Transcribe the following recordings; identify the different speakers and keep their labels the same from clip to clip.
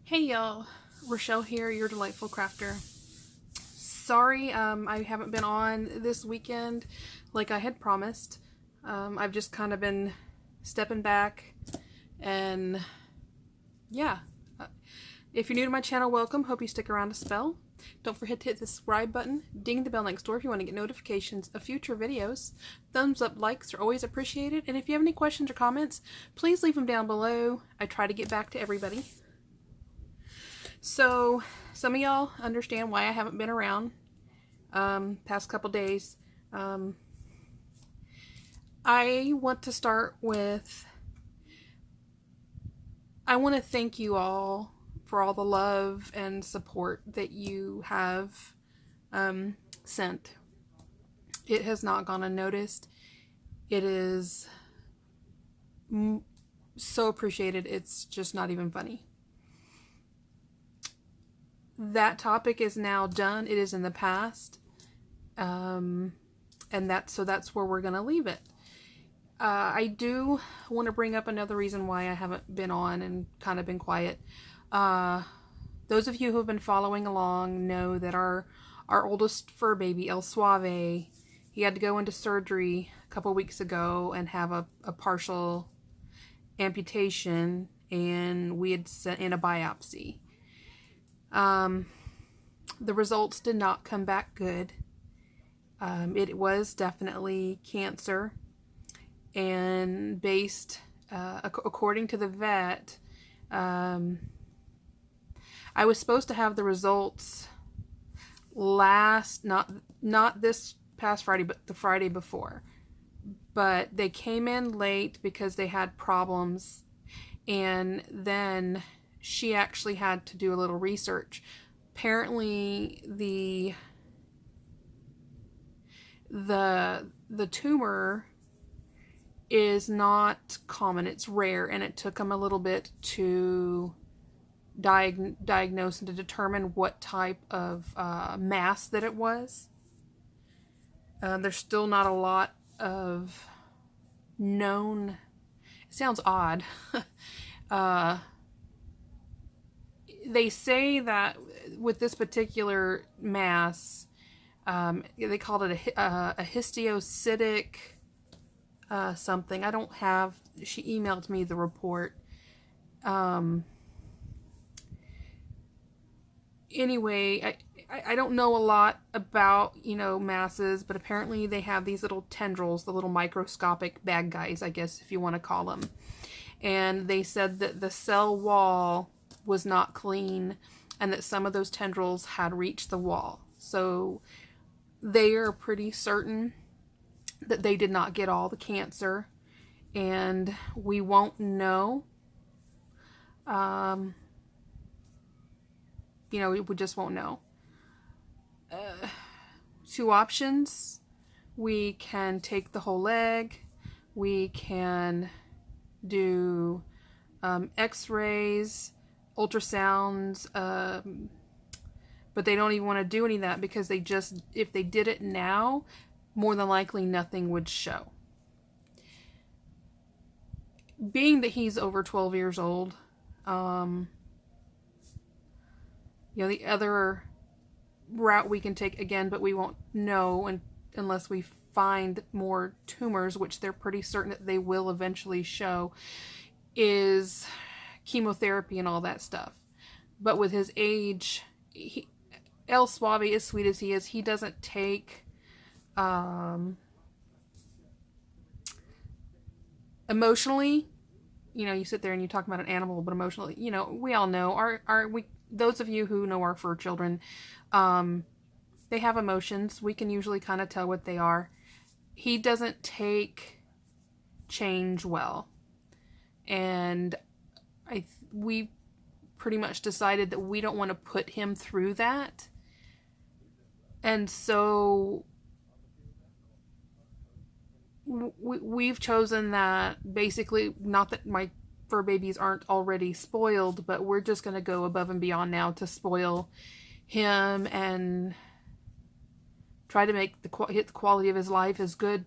Speaker 1: Hey y'all, Rochelle here, your delightful crafter. Sorry, I haven't been on this weekend like I had promised. I've just kind of been stepping back and yeah. If you're new to my channel, welcome. Hope you stick around a spell. Don't forget to hit the subscribe button, ding the bell next door if you want to get notifications of future videos. Thumbs up, likes are always appreciated. And if you have any questions or comments, please leave them down below. I try to get back to everybody. So, some of y'all understand why I haven't been around past couple days. I want to start with, I want to thank you all for all the love and support that you have sent. It has not gone unnoticed. It is so appreciated. It's just not even funny. That topic is now done. It is in the past. And that's where we're going to leave it. I do want to bring up another reason why I haven't been on and kind of been quiet. Those of you who have been following along know that our oldest fur baby, Suave, he had to go into surgery a couple weeks ago and have a partial amputation, and we had sent in a biopsy. The results did not come back good. It was definitely cancer, and based, according to the vet, I was supposed to have the results not this past Friday, but the Friday before. But they came in late because they had problems, and then she actually had to do a little research. Apparently the tumor is not common. It's rare, and it took them a little bit to diagnose and to determine what type of mass that it was. There's still not a lot of known, it sounds odd, they say that with this particular mass, they called it a histiocytic something. I don't have, she emailed me the report. Anyway, I don't know a lot about, masses, but apparently they have these little tendrils, the little microscopic bad guys, I guess, if you want to call them. And they said that the cell wall was not clean, and that some of those tendrils had reached the wall. So they are pretty certain that they did not get all the cancer, and we won't know. We just won't know. Two options. We can take the whole leg. We can do x-rays, ultrasounds, but they don't even want to do any of that because if they did it now, more than likely nothing would show. Being that he's over 12 years old, the other route we can take again, but we won't know unless we find more tumors, which they're pretty certain that they will eventually show, is chemotherapy and all that stuff. But with his age, El Suave, as sweet as he is, he doesn't take emotionally. You sit there and you talk about an animal, but emotionally, we all know those of you who know our fur children, they have emotions. We can usually kind of tell what they are. He doesn't take change well, and we pretty much decided that we don't want to put him through that. And so we've chosen that, basically, not that my fur babies aren't already spoiled, but we're just going to go above and beyond now to spoil him and try to make the quality of his life as good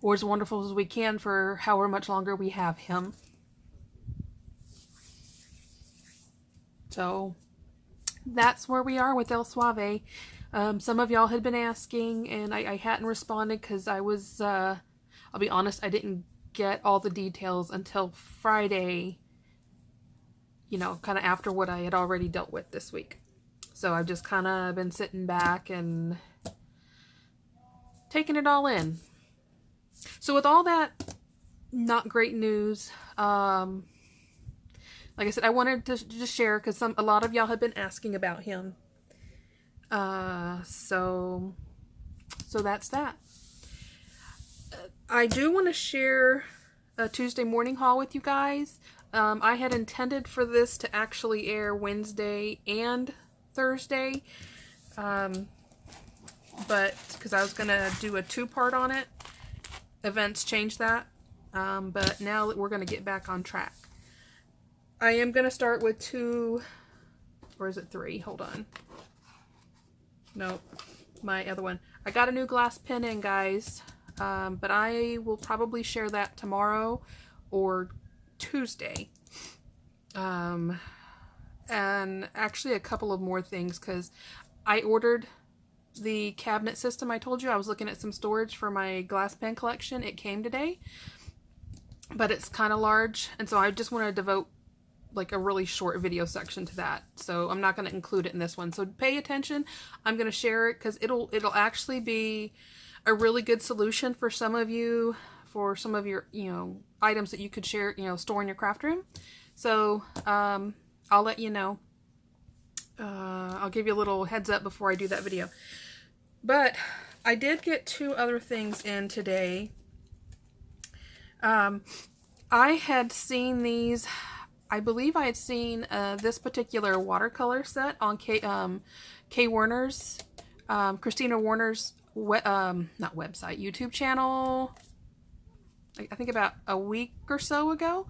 Speaker 1: or as wonderful as we can for however much longer we have him. So that's where we are with El Suave. Some of y'all had been asking, and I hadn't responded because I was, I'll be honest, I didn't get all the details until Friday, you know, kind of after what I had already dealt with this week. So I've just kind of been sitting back and taking it all in. So with all that not great news, like I said, I wanted to just share because a lot of y'all have been asking about him. So that's that. I do want to share a Tuesday morning haul with you guys. I had intended for this to actually air Wednesday and Thursday, but because I was gonna do a two-part on it, events changed that. But now that we're gonna get back on track, I am gonna start with two, or is it three? Hold on. Nope, my other one. I got a new glass pen in, guys, but I will probably share that tomorrow or Tuesday. And actually a couple of more things, because I ordered the cabinet system. I told you I was looking at some storage for my glass pen collection. It came today, but it's kind of large, and so I just want to devote like a really short video section to that. So I'm not going to include it in this one. So pay attention. I'm going to share it because it'll actually be a really good solution for some of you, for some of your, you know, items that you could share, you know, store in your craft room. So, I'll let you know. I'll give you a little heads up before I do that video. But I did get two other things in today. I had seen these, I believe I had seen this particular watercolor set on Kay Warner's, Christina Warner's, not website, YouTube channel, I think about a week or so ago,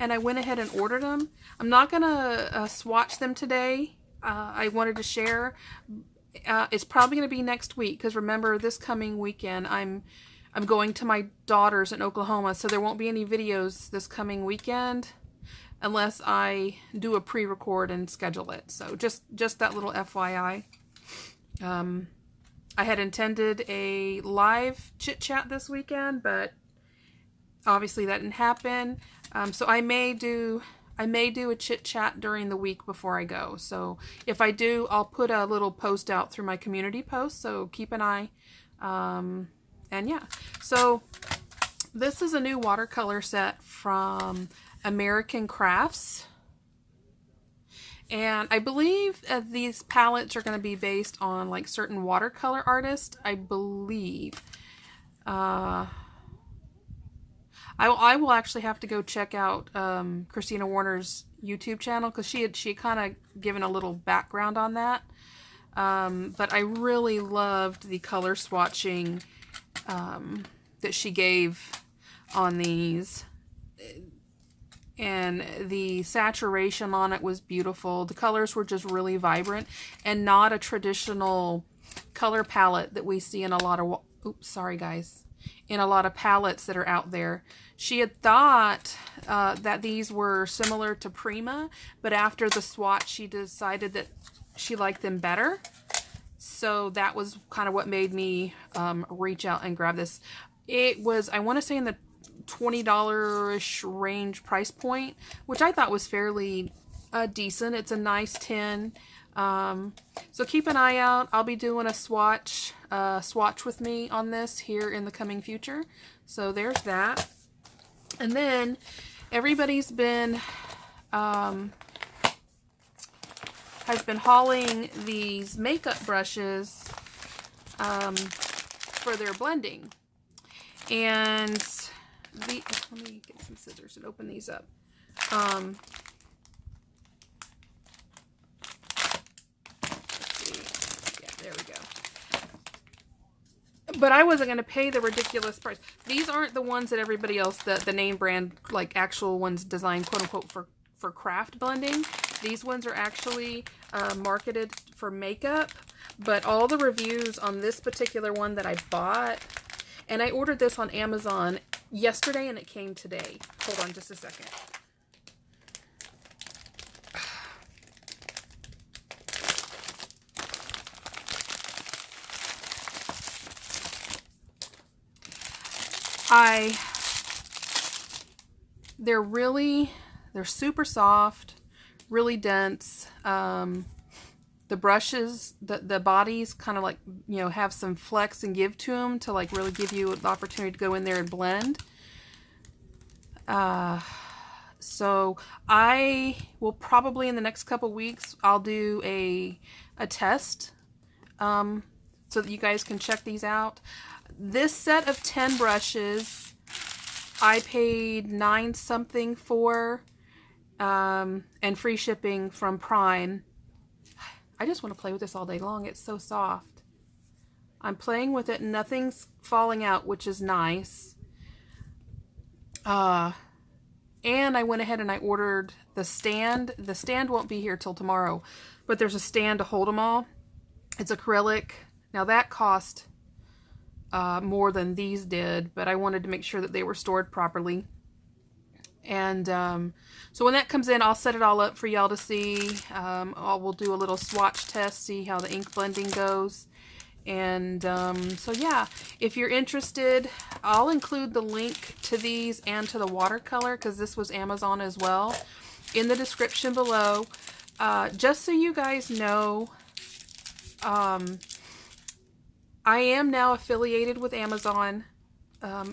Speaker 1: and I went ahead and ordered them. I'm not gonna swatch them today. I wanted to share. It's probably gonna be next week, because remember, this coming weekend I'm going to my daughter's in Oklahoma, so there won't be any videos this coming weekend unless I do a pre-record and schedule it. So just that little FYI. I had intended a live chit chat this weekend, but obviously that didn't happen. So I may do a chit chat during the week before I go. So if I do, I'll put a little post out through my community post. So keep an eye. And yeah, so this is a new watercolor set from American Crafts. And I believe these palettes are going to be based on like certain watercolor artists, I believe. I will actually have to go check out Christina Warner's YouTube channel, because she kind of given a little background on that. But I really loved the color swatching that she gave on these. And the saturation on it was beautiful. The colors were just really vibrant and not a traditional color palette that we see in a lot of, oops, sorry guys, in a lot of palettes that are out there. She had thought that these were similar to Prima, but after the swatch, she decided that she liked them better. So that was kind of what made me reach out and grab this. It was, I want to say, in the $20-ish range price point, which I thought was fairly decent. It's a nice tin. So keep an eye out. I'll be doing a swatch with me on this here in the coming future. So there's that. And then everybody's been has been hauling these makeup brushes for their blending. And let me get some scissors and open these up. Let's see. Yeah, there we go. But I wasn't going to pay the ridiculous price. These aren't the ones that everybody else, the name brand, like actual ones designed, quote unquote, for craft blending. These ones are actually marketed for makeup. But all the reviews on this particular one that I bought, and I ordered this on Amazon yesterday and it came today. Hold on just a second. they're super soft, really dense. The brushes, the bodies kind of like, you know, have some flex and give to them to like really give you the opportunity to go in there and blend. So I will probably in the next couple weeks, I'll do a test, so that you guys can check these out. This set of 10 brushes, I paid $9 something for, and free shipping from Prime. I just want to play with this all day long. It's so soft. I'm playing with it. Nothing's falling out, which is nice. And I went ahead and I ordered the stand. The stand won't be here till tomorrow, but there's a stand to hold them all. It's acrylic. Now that cost more than these did, but I wanted to make sure that they were stored properly. And so when that comes in, I'll set it all up for y'all to see. We'll do a little swatch test, see how the ink blending goes. And so yeah, if you're interested, I'll include the link to these and to the watercolor, because this was Amazon as well, in the description below. Just so you guys know, I am now affiliated with Amazon.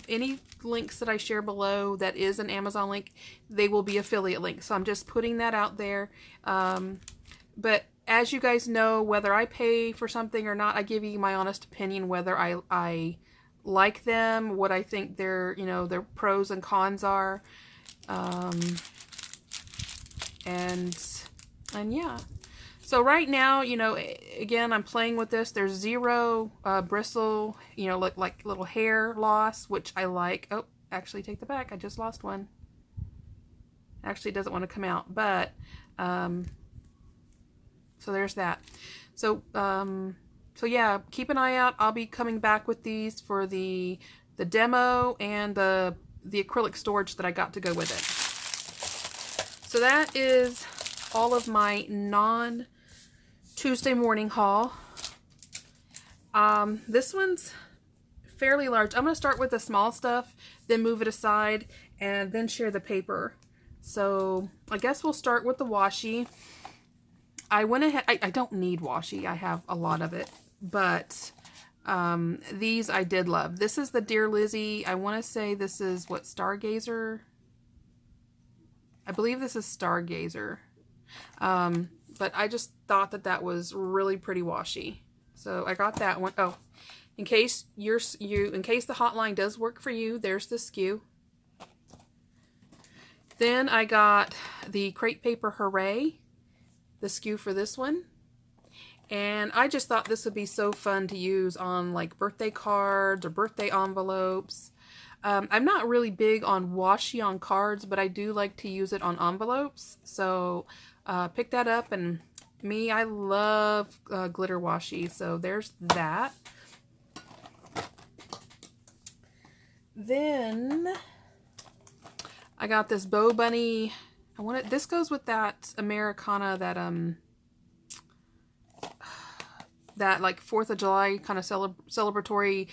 Speaker 1: Any links that I share below that is an Amazon link, they will be affiliate links. So I'm just putting that out there. But as you guys know, whether I pay for something or not, I give you my honest opinion whether I like them, what I think their, you know, their pros and cons are. And yeah. So right now, you know, again, I'm playing with this. There's zero bristle, you know, like little hair loss, which I like. Oh, actually take the back. I just lost one. Actually, it doesn't want to come out, but so there's that. So so yeah, keep an eye out. I'll be coming back with these for the demo and the acrylic storage that I got to go with it. So that is all of my non-Tuesday morning haul. This one's fairly large. I'm going to start with the small stuff, then move it aside, and then share the paper. So I guess we'll start with the washi. I went ahead, I don't need washi, I have a lot of it, but these I did love. This is the Dear Lizzy. I want to say this is what, Stargazer? I believe this is Stargazer. But I just thought that that was really pretty washi. So I got that one. Oh, in case in case the hotline does work for you, there's the SKU. Then I got the Crepe Paper Hooray, the SKU for this one. And I just thought this would be so fun to use on like birthday cards or birthday envelopes. I'm not really big on washi on cards, but I do like to use it on envelopes. So pick that up, and me, I love glitter washi. So there's that. Then I got this Bow Bunny. This goes with that Americana, that like 4th of July kind of celebratory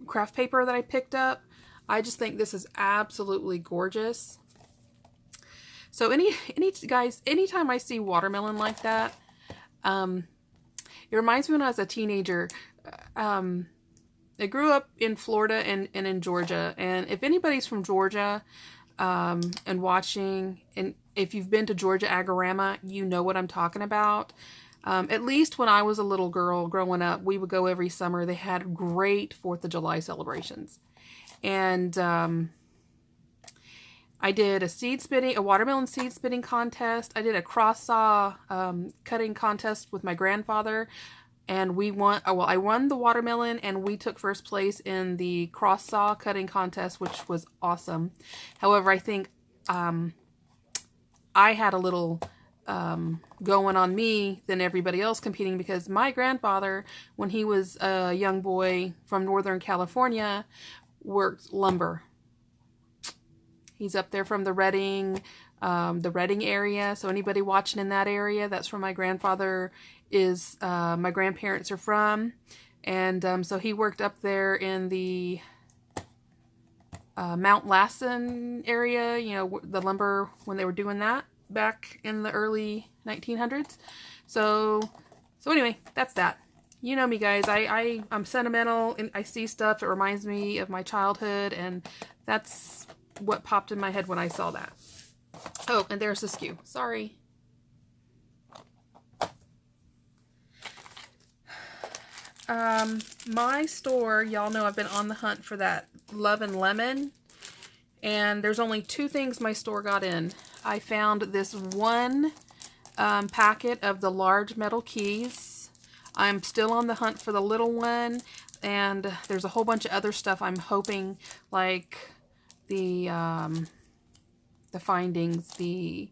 Speaker 1: craft paper that I picked up. I just think this is absolutely gorgeous. So guys, anytime I see watermelon like that, it reminds me when I was a teenager. I grew up in Florida and in Georgia, and if anybody's from Georgia and watching, and if you've been to Georgia Agorama, you know what I'm talking about. At least when I was a little girl growing up, we would go every summer. They had great 4th of July celebrations. And I did a watermelon seed spitting contest. I did a cross saw cutting contest with my grandfather. And we won, well, I won the watermelon, and we took first place in the cross saw cutting contest, which was awesome. However, I think I had a little going on me than everybody else competing, because my grandfather, when he was a young boy from Northern California, worked lumber. He's up there from the Redding area. So anybody watching in that area, that's where my grandfather is, my grandparents are from. And so he worked up there in the Mount Lassen area, you know, the lumber when they were doing that back in the early 1900s. So anyway, that's that. You know me, guys. I'm sentimental, and I see stuff that reminds me of my childhood, and that's what popped in my head when I saw that. Oh, and there's the skew. Sorry. My store, y'all know I've been on the hunt for that Love and Lemon, and there's only two things my store got in. I found this one packet of the large metal keys. I'm still on the hunt for the little one, and there's a whole bunch of other stuff I'm hoping, like the findings, the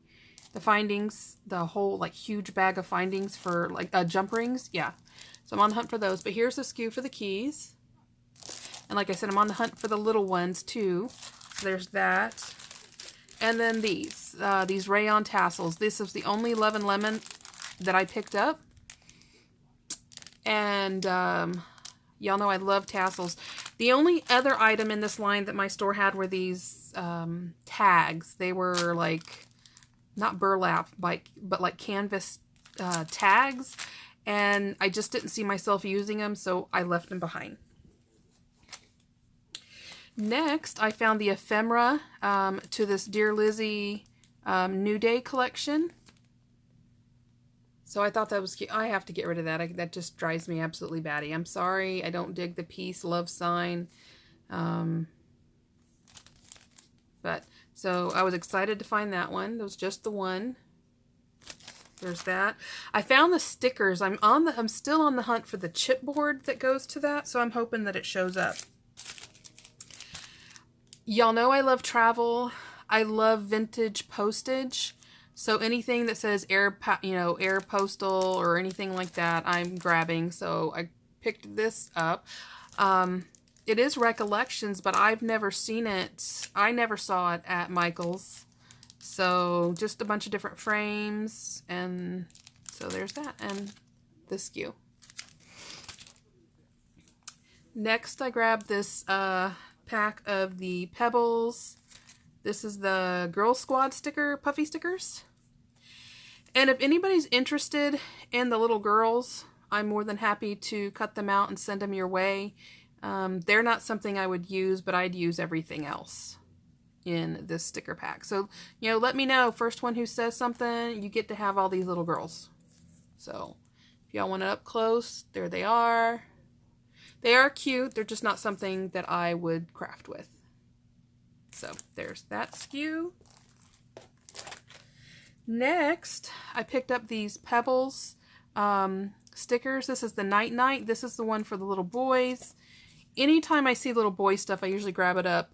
Speaker 1: whole like huge bag of findings for like jump rings. Yeah. So I'm on the hunt for those, but here's the skew for the keys. And like I said, I'm on the hunt for the little ones too. So there's that. And then these rayon tassels. This is the only Love and Lemon that I picked up. And y'all know I love tassels. The only other item in this line that my store had were these tags. They were like, not burlap, but like canvas tags. And I just didn't see myself using them, so I left them behind. Next, I found the ephemera to this Dear Lizzy New Day collection. So I thought that was cute. I have to get rid of that. That just drives me absolutely batty. I'm sorry. I don't dig the peace, love sign. But, so I was excited to find that one. It was just the one. There's that. I found the stickers. I'm still on the hunt for the chipboard that goes to that, so I'm hoping that it shows up. Y'all know I love travel. I love vintage postage. So anything that says air postal or anything like that, I'm grabbing. So I picked this up. It is Recollections, but I've never seen it. I never saw it at Michael's. So just a bunch of different frames, and so there's that, and the skew. Next I grabbed this pack of the Pebbles. This is the Girl Squad sticker, Puffy stickers. And if anybody's interested in the little girls, I'm more than happy to cut them out and send them your way. They're not something I would use, but I'd use everything else in this sticker pack. So, you know, let me know. First one who says something, you get to have all these little girls. So, if y'all want it up close, there they are. They are cute. They're just not something that I would craft with. So, there's that skew. Next, I picked up these Pebbles stickers. This is the Night Night. This is the one for the little boys. Anytime I see little boy stuff, I usually grab it up.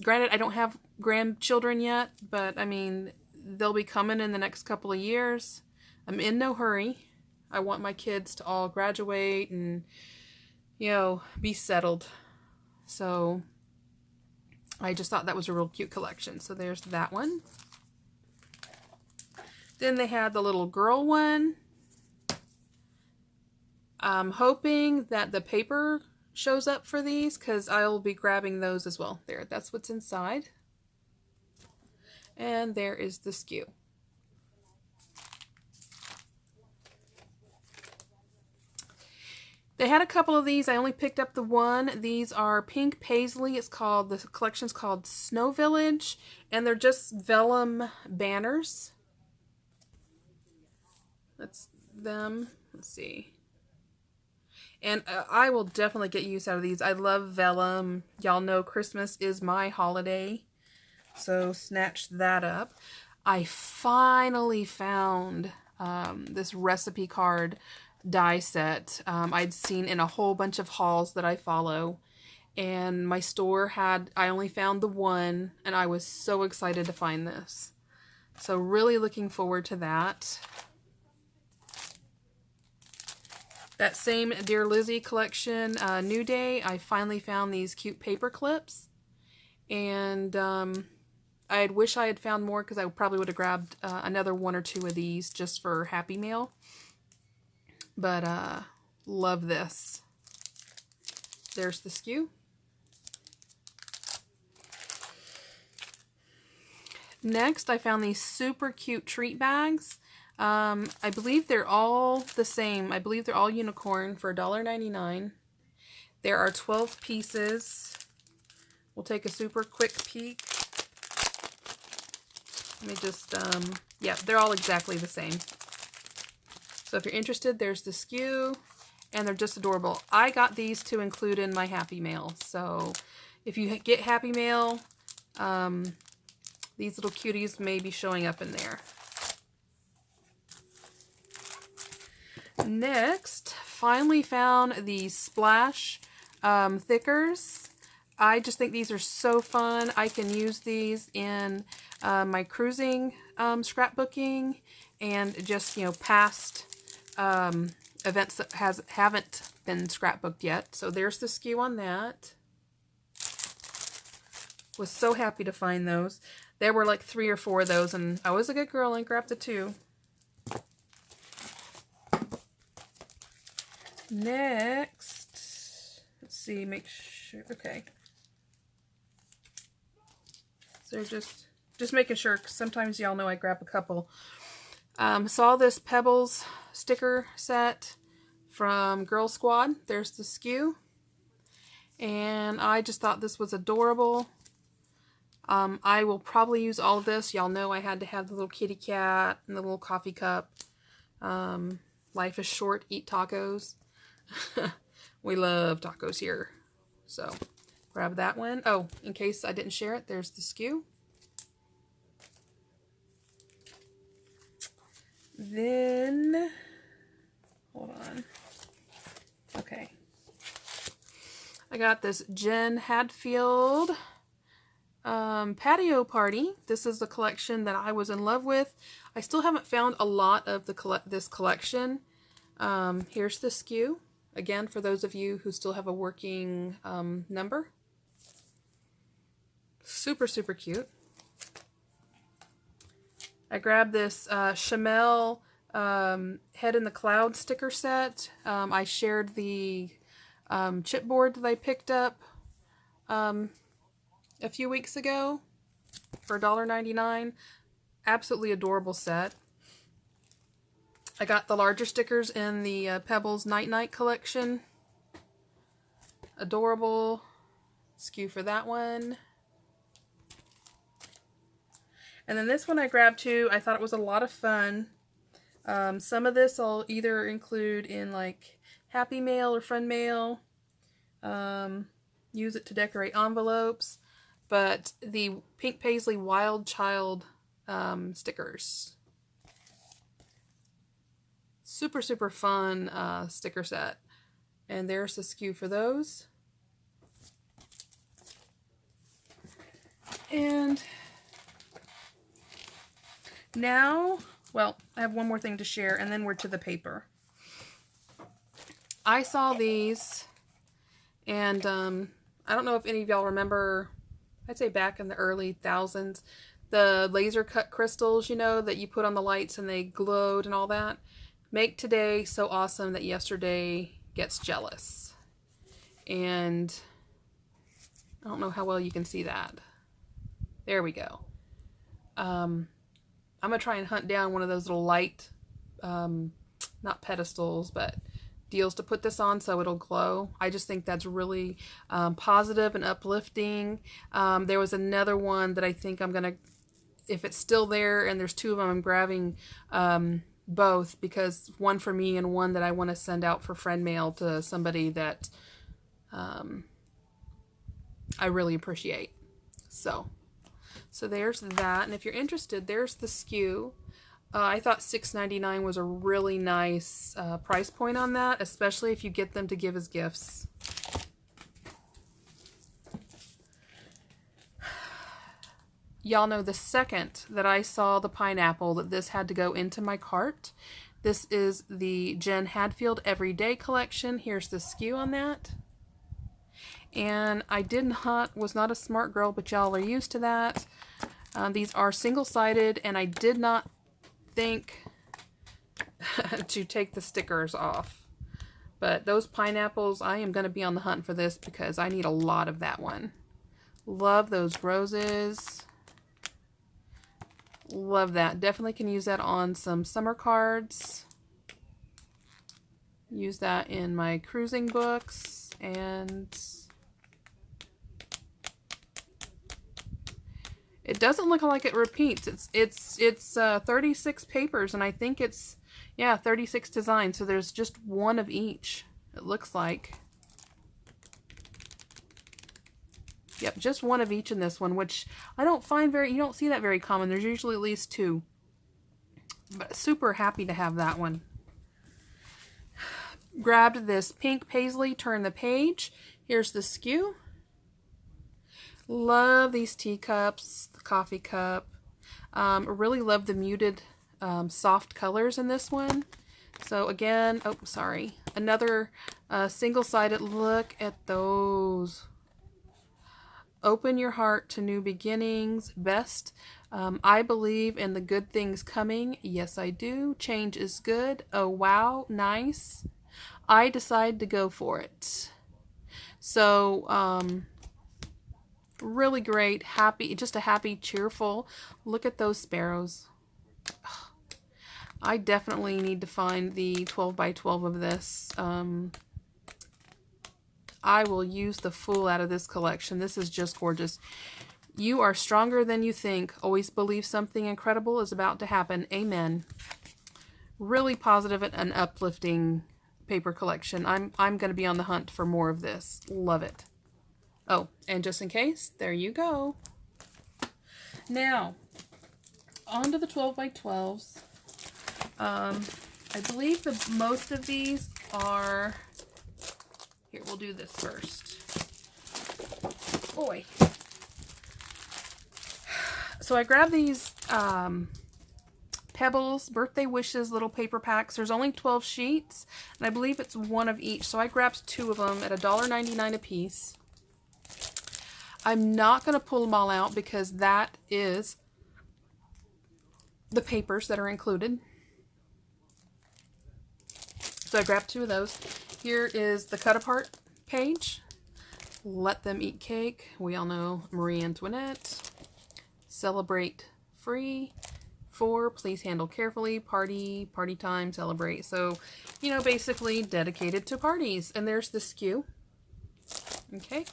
Speaker 1: Granted, I don't have grandchildren yet, but I mean, they'll be coming in the next couple of years. I'm in no hurry. I want my kids to all graduate and, you know, be settled. So I just thought that was a real cute collection. So there's that one. Then they had the little girl one. I'm hoping that the paper shows up for these, because I'll be grabbing those as well. There, that's what's inside. And there is the skew. They had a couple of these. I only picked up the one. These are pink paisley. The collection's called Snow Village, and they're just Vellum Banners. That's them. Let's see. And I will definitely get use out of these. I love vellum. Y'all know Christmas is my holiday. So snatch that up. I finally found this recipe card die set. I'd seen in a whole bunch of hauls that I follow. And my store I only found the one. And I was so excited to find this. So really looking forward to that. That same Dear Lizzy collection, New Day, I finally found these cute paper clips. And I wish I had found more, because I probably would have grabbed another one or two of these just for Happy Mail. But love this. There's the skew. Next, I found these super cute treat bags. I believe they're all the same. I believe they're all unicorn for $1.99. There are 12 pieces. We'll take a super quick peek. Let me just, yeah, they're all exactly the same. So if you're interested, there's the SKU, and they're just adorable. I got these to include in my Happy Mail. So if you get Happy Mail, these little cuties may be showing up in there. Next, finally found these splash thickers. I just think these are so fun. I can use these in my cruising scrapbooking and just, you know, past events that haven't been scrapbooked yet. So there's the SKU on that. Was so happy to find those. There were like 3 or 4 of those, and I was a good girl and grabbed the 2. Next, let's see, make sure, okay. So just making sure, because sometimes y'all know I grab a couple. Saw this Pebbles sticker set from Girl Squad. There's the SKU. And I just thought this was adorable. I will probably use all of this. Y'all know I had to have the little kitty cat and the little coffee cup. Life is short, eat tacos. We love tacos here. So grab that one. Oh, in case I didn't share it, there's the SKU. Then, hold on. Okay. I got this Jenn Hadfield patio party. This is the collection that I was in love with. I still haven't found a lot of this collection. Here's the SKU. Again, for those of you who still have a working number. Super, super cute. I grabbed this Chamel Head in the Cloud sticker set. I shared the chipboard that I picked up a few weeks ago for $1.99. Absolutely adorable set. I got the larger stickers in the Pebbles Night Night collection. Adorable. SKU for that one. And then this one I grabbed too. I thought it was a lot of fun. Some of this I'll either include in like Happy Mail or Friend Mail. Use it to decorate envelopes. But the Pink Paisley Wild Child stickers. Super, super fun sticker set. And there's the SKU for those. And now, well, I have one more thing to share, and then we're to the paper. I saw these, and I don't know if any of y'all remember, I'd say back in the early thousands, the laser cut crystals, you know, that you put on the lights and they glowed and all that. Make today so awesome that yesterday gets jealous. And I don't know how well you can see that. There we go. I'm going to try and hunt down one of those little light, not pedestals, but deals to put this on so it'll glow. I just think that's really positive and uplifting. There was another one that I think I'm going to, if it's still there and there's 2 of them, I'm grabbing both, because one for me and one that I want to send out for friend mail to somebody that I really appreciate. So there's that. And if you're interested, there's the SKU. I thought $6.99 was a really nice price point on that, especially if you get them to give as gifts. Y'all know the second that I saw the pineapple that this had to go into my cart. This is the Jenn Hadfield Everyday Collection. Here's the SKU on that. And I was not a smart girl, but y'all are used to that. These are single-sided, and I did not think to take the stickers off. But those pineapples, I am going to be on the hunt for this because I need a lot of that one. Love those roses. Love that. Definitely can use that on some summer cards. Use that in my cruising books. And it doesn't look like it repeats. It's 36 papers, and I think it's, yeah, 36 designs. So there's just one of each, it looks like. Yep, just one of each in this one, which I don't find you don't see that very common. There's usually at least two. But super happy to have that one. Grabbed this pink paisley, turn the page. Here's the skew. Love these teacups, the coffee cup. Really love the muted soft colors in this one. So again, oh, sorry. Another single-sided. Look at those. Open your heart to new beginnings. Best. I believe in the good things coming. Yes, I do. Change is good. Oh, wow. Nice. I decide to go for it. So, really great. Happy. Just a happy, cheerful. Look at those sparrows. I definitely need to find the 12 by 12 of this. I will use the fool out of this collection. This is just gorgeous. You are stronger than you think. Always believe something incredible is about to happen. Amen. Really positive and uplifting paper collection. I'm going to be on the hunt for more of this. Love it. Oh, and just in case, there you go. Now, on to the 12 by 12s. I believe most of these are... Here, we'll do this first. Boy. So I grabbed these Pebbles birthday wishes little paper packs. There's only 12 sheets, and I believe it's one of each. So I grabbed two of them at $1.99 a piece. I'm not going to pull them all out because that is the papers that are included. So I grabbed two of those. Here is the cut apart page. Let them eat cake. We all know Marie Antoinette. Celebrate free. 4, please handle carefully. Party time, celebrate. So, you know, basically dedicated to parties. And there's the skew. Okay.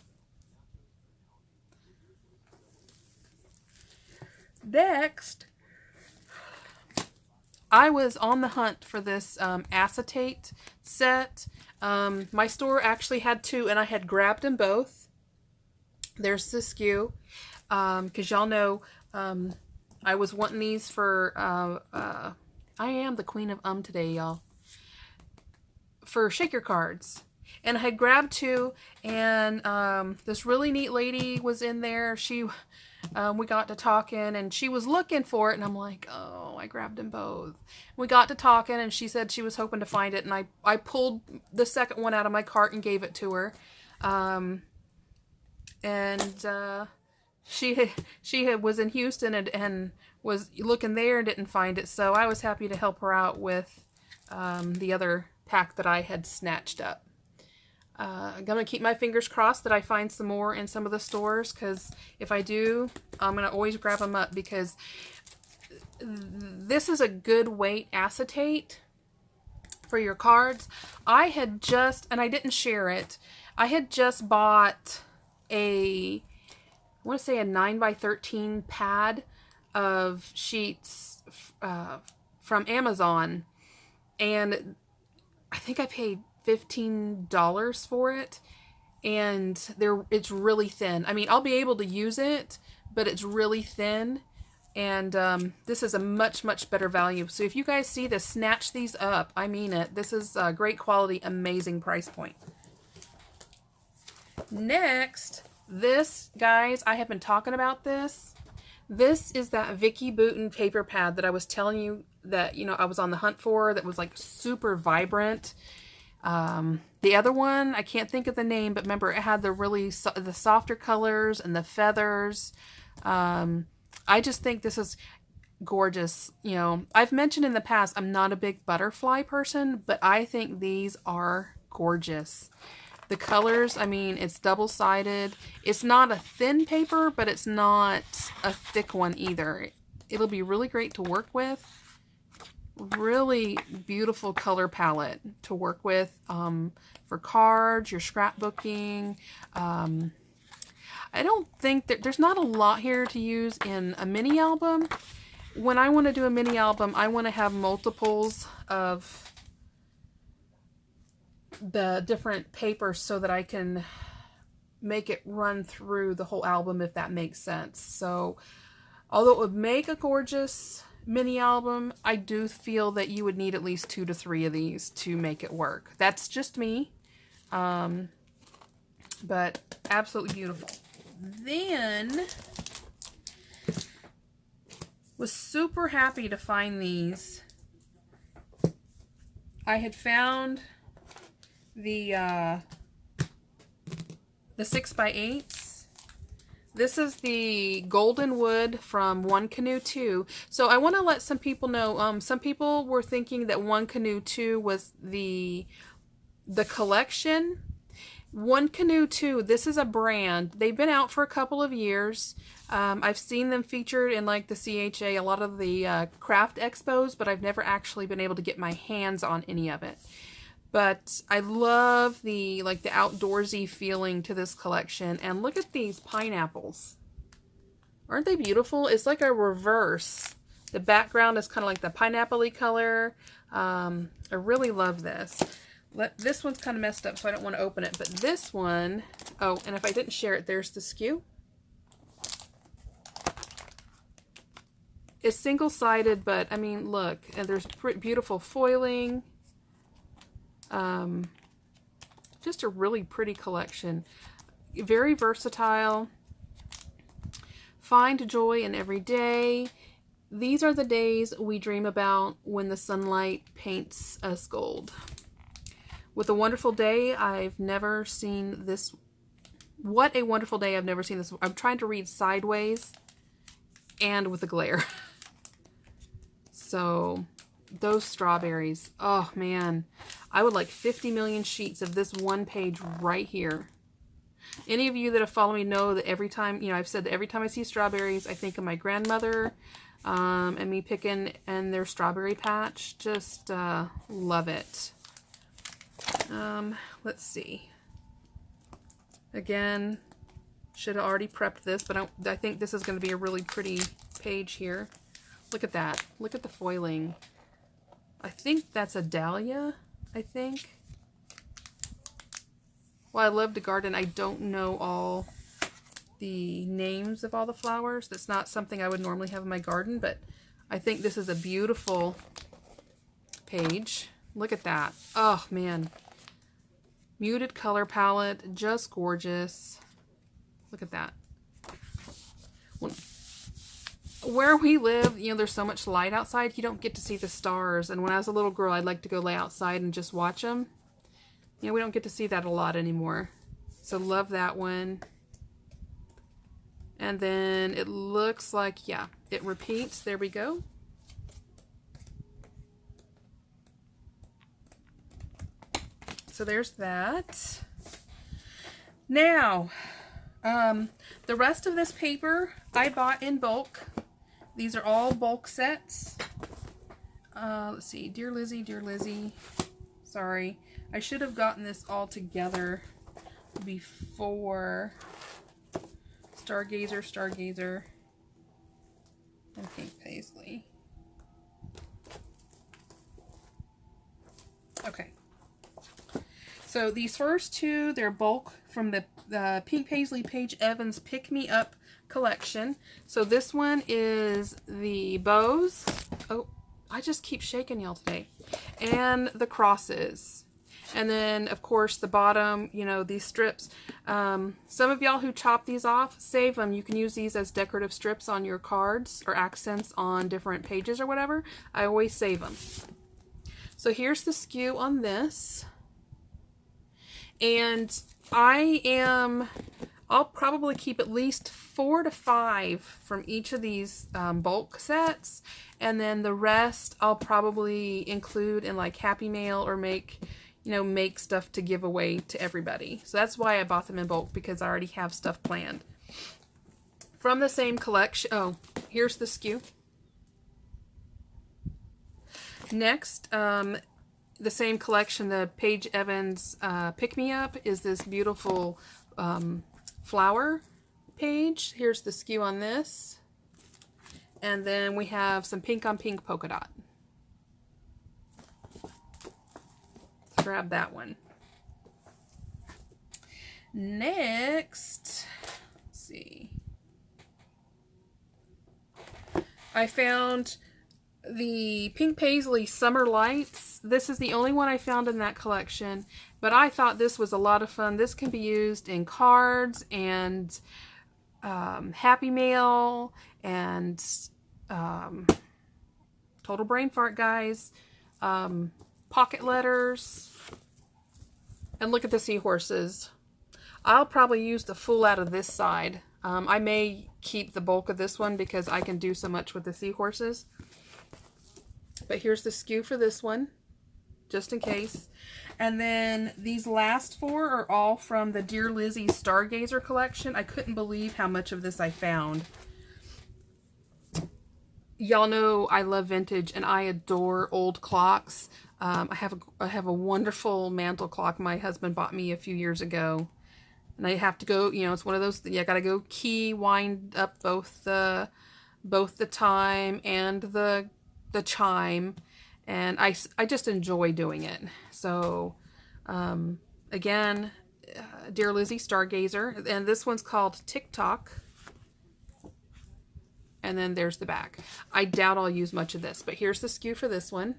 Speaker 1: Next, I was on the hunt for this acetate set. My store actually had two, and I had grabbed them both. There's the skew. Because y'all know I was wanting these for... I am the queen of today, y'all. For shaker cards. And I had grabbed two, and this really neat lady was in there. We got to talking, and she was looking for it, and I'm like, oh, I grabbed them both. We got to talking, and she said she was hoping to find it, and I pulled the second one out of my cart and gave it to her. She was in Houston and was looking there and didn't find it, so I was happy to help her out with the other pack that I had snatched up. I'm going to keep my fingers crossed that I find some more in some of the stores, because if I do, I'm going to always grab them up, because this is a good weight acetate for your cards. I had just, and I didn't share it, I had just bought I want to say a 9 by 13 pad of sheets from Amazon, and I think I paid $15 for it, and it's really thin. I mean, I'll be able to use it, but it's really thin, and this is a much better value. So if you guys see this, snatch these up. I mean it. This is great quality, amazing price point. Next, this, guys, I have been talking about this. This is that Vicky Boonton paper pad that I was telling you that, you know, I was on the hunt for, that was like super vibrant. The other one, I can't think of the name, but remember, it had the softer colors and the feathers. I just think this is gorgeous. You know, I've mentioned in the past, I'm not a big butterfly person, but I think these are gorgeous. The colors, I mean, it's double-sided. It's not a thin paper, but it's not a thick one either. It'll be really great to work with. Really beautiful color palette to work with for cards, your scrapbooking. I don't think there's not a lot here to use in a mini album. When I want to do a mini album, I want to have multiples of the different papers so that I can make it run through the whole album, if that makes sense. So although it would make a gorgeous mini album, I do feel that you would need at least 2 to 3 of these to make it work. That's just me. But absolutely beautiful. Then was super happy to find these. I had found the 6x8s. This is the golden wood from One Canoe 2. So I want to let some people know, some people were thinking that One Canoe 2 was the collection. One Canoe 2, this is a brand. They've been out for a couple of years. I've seen them featured in like the CHA, a lot of the craft expos, but I've never actually been able to get my hands on any of it. But I love the outdoorsy feeling to this collection. And look at these pineapples. Aren't they beautiful? It's like a reverse. The background is kind of like the pineapple-y color. I really love this. This one's kind of messed up, so I don't want to open it. But this one, oh, and if I didn't share it, there's the SKU. It's single-sided, but I mean, look, and there's beautiful foiling. Just a really pretty collection. Very versatile. Find joy in every day. These are the days we dream about when the sunlight paints us gold. With a wonderful day, I've never seen this. What a wonderful day, I've never seen this. I'm trying to read sideways and with a glare. So, those strawberries. Oh, man. I would like 50 million sheets of this one page right here. Any of you that have followed me know that every time, you know, I've said that every time I see strawberries, I think of my grandmother and me picking and their strawberry patch. Just love it. Let's see. Again, should have already prepped this, but I think this is going to be a really pretty page here. Look at that. Look at the foiling. I think that's a dahlia, I think. Well, I love to garden. I don't know all the names of all the flowers. That's not something I would normally have in my garden, but I think this is a beautiful page. Look at that. Oh, man. Muted color palette. Just gorgeous. Look at that. Where we live, you know, there's so much light outside, you don't get to see the stars. And when I was a little girl, I'd like to go lay outside and just watch them. You know, we don't get to see that a lot anymore. So love that one. And then it looks like, yeah, it repeats. There we go. So there's that. Now, the rest of this paper I bought in bulk. These are all bulk sets. Let's see. Dear Lizzy, dear Lizzy. Sorry. I should have gotten this all together before Stargazer, Stargazer, and Pink Paisley. Okay. So these first two, they're bulk from the Pink Paisley Paige Evans Pick Me Up collection. So this one is the bows. Oh, I just keep shaking y'all today. And the crosses. And then, of course, the bottom, you know, these strips. Some of y'all who chop these off, save them. You can use these as decorative strips on your cards or accents on different pages or whatever. I always save them. So here's the SKU on this. And I'll probably keep at least 4 to 5 from each of these bulk sets. And then the rest I'll probably include in like Happy Mail or make stuff to give away to everybody. So that's why I bought them in bulk, because I already have stuff planned. From the same collection, oh, here's the SKU. Next, the same collection, the Paige Evans Pick Me Up, is this beautiful flower page. Here's the SKU on this. And then we have some pink on pink polka dot. Let's grab that one. Next, let's see. I found the Pink Paisley Summer Lights. This is the only one I found in that collection, but I thought this was a lot of fun. This can be used in cards and Happy Mail and total brain fart, guys. Pocket letters. And look at the seahorses. I'll probably use the full out of this side. I may keep the bulk of this one because I can do so much with the seahorses. But here's the SKU for this one, just in case. And then these last four are all from the Dear Lizzy Stargazer collection. I couldn't believe how much of this I found. Y'all know I love vintage and I adore old clocks. I have a wonderful mantle clock my husband bought me a few years ago. And I have to go, you know, it's one of those, I gotta go key, wind up both the time and the chime. And I just enjoy doing it. So, again, Dear Lizzy Stargazer. And this one's called TikTok. And then there's the back. I doubt I'll use much of this, but here's the SKU for this one.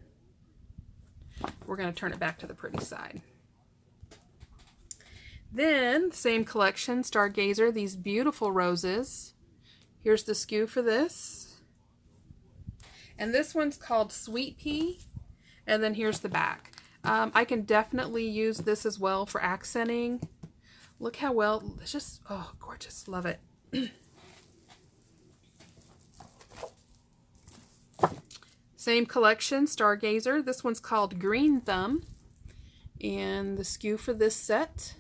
Speaker 1: We're going to turn it back to the pretty side. Then, same collection, Stargazer, these beautiful roses. Here's the SKU for this. And this one's called Sweet Pea. And then here's the back. I can definitely use this as well for accenting. Look how well, it's just, oh, gorgeous. Love it. Same collection, Stargazer. This one's called Green Thumb. And the SKU for this set.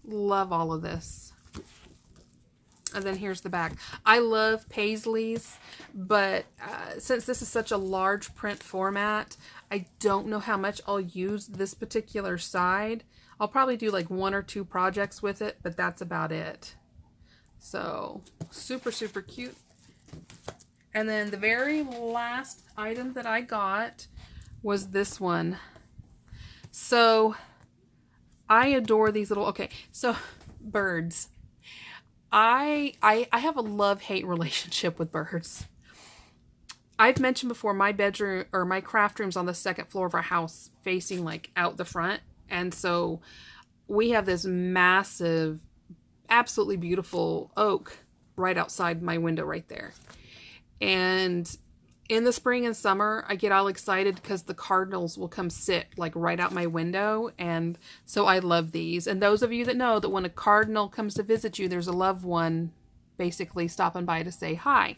Speaker 1: Love all of this. And then here's the back. I love Paisleys, but since this is such a large print format, I don't know how much I'll use this particular side. I'll probably do like 1 or 2 projects with it, but that's about it. So, super, super cute. And then the very last item that I got was this one. So, I adore these little, okay, so birds. I have a love-hate relationship with birds. I've mentioned before my bedroom or my craft room's on the 2nd floor of our house facing like out the front. And so we have this massive, absolutely beautiful oak right outside my window right there. And in the spring and summer, I get all excited because the cardinals will come sit like right out my window. And so I love these. And those of you that know that when a cardinal comes to visit you, there's a loved one basically stopping by to say hi.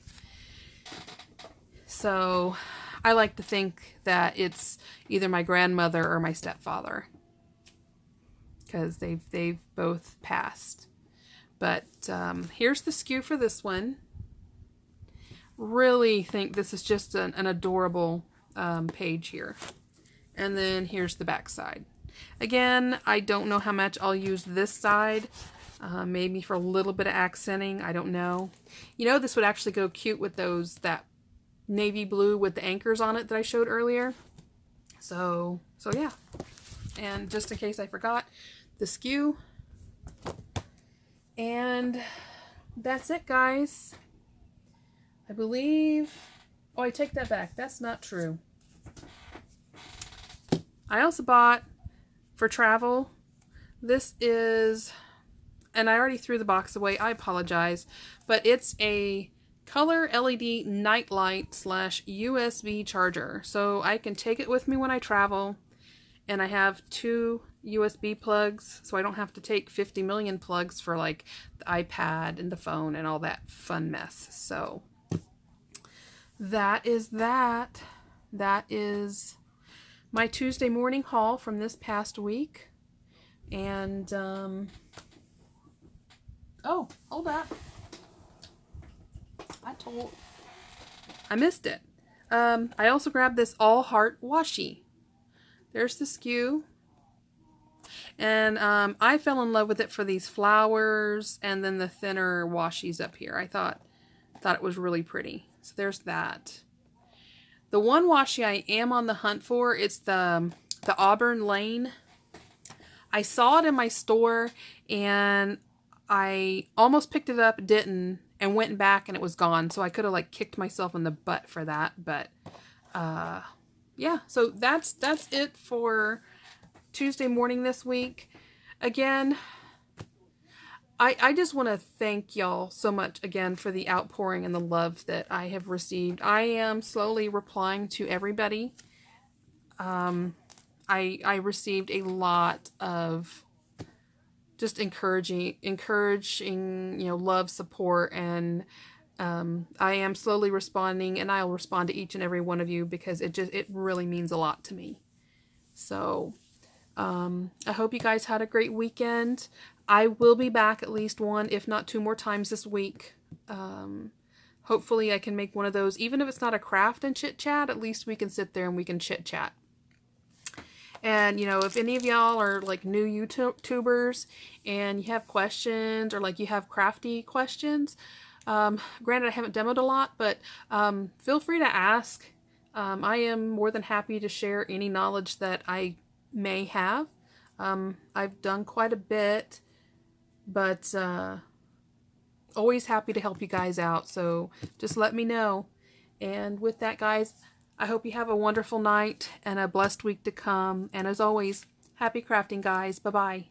Speaker 1: So I like to think that it's either my grandmother or my stepfather because they've both passed. But here's the SKU for this one. Really think this is just an adorable page here. And then here's the back side. Again, I don't know how much I'll use this side. Maybe for a little bit of accenting. I don't know. You know, this would actually go cute with that navy blue with the anchors on it that I showed earlier. So yeah. And just in case I forgot, the SKU. And that's it, guys. I believe, oh, I take that back. That's not true. I also bought, for travel, this is, and I already threw the box away. I apologize. But it's a color LED nightlight / USB charger. So I can take it with me when I travel. And I have 2 USB plugs, so I don't have to take 50 million plugs for like the iPad and the phone and all that fun mess. So that is that. That is my Tuesday morning haul from this past week. And, oh, hold up. I missed it. I also grabbed this All Heart washi. There's the skew. And I fell in love with it for these flowers and then the thinner washies up here. I thought it was really pretty. So there's that. The one washi I am on the hunt for, it's the Auburn Lane. I saw it in my store and I almost picked it up, didn't, and went back and it was gone. So I could have like kicked myself in the butt for that. But yeah, so that's it for Tuesday morning this week. Again, I just want to thank y'all so much again for the outpouring and the love that I have received. I am slowly replying to everybody. I received a lot of just encouraging, you know, love, support, and I am slowly responding, and I'll respond to each and every one of you because it really means a lot to me. So I hope you guys had a great weekend. I will be back at least one, if not two more times this week. Hopefully I can make one of those, even if it's not a craft and chit chat, at least we can sit there and we can chit chat. And, you know, if any of y'all are like new YouTubers and you have questions or like you have crafty questions, granted I haven't demoed a lot, but feel free to ask. I am more than happy to share any knowledge that I may have. I've done quite a bit, but always happy to help you guys out, so just let me know. And with that, guys, I hope you have a wonderful night and a blessed week to come, and as always, happy crafting, guys. Bye-bye.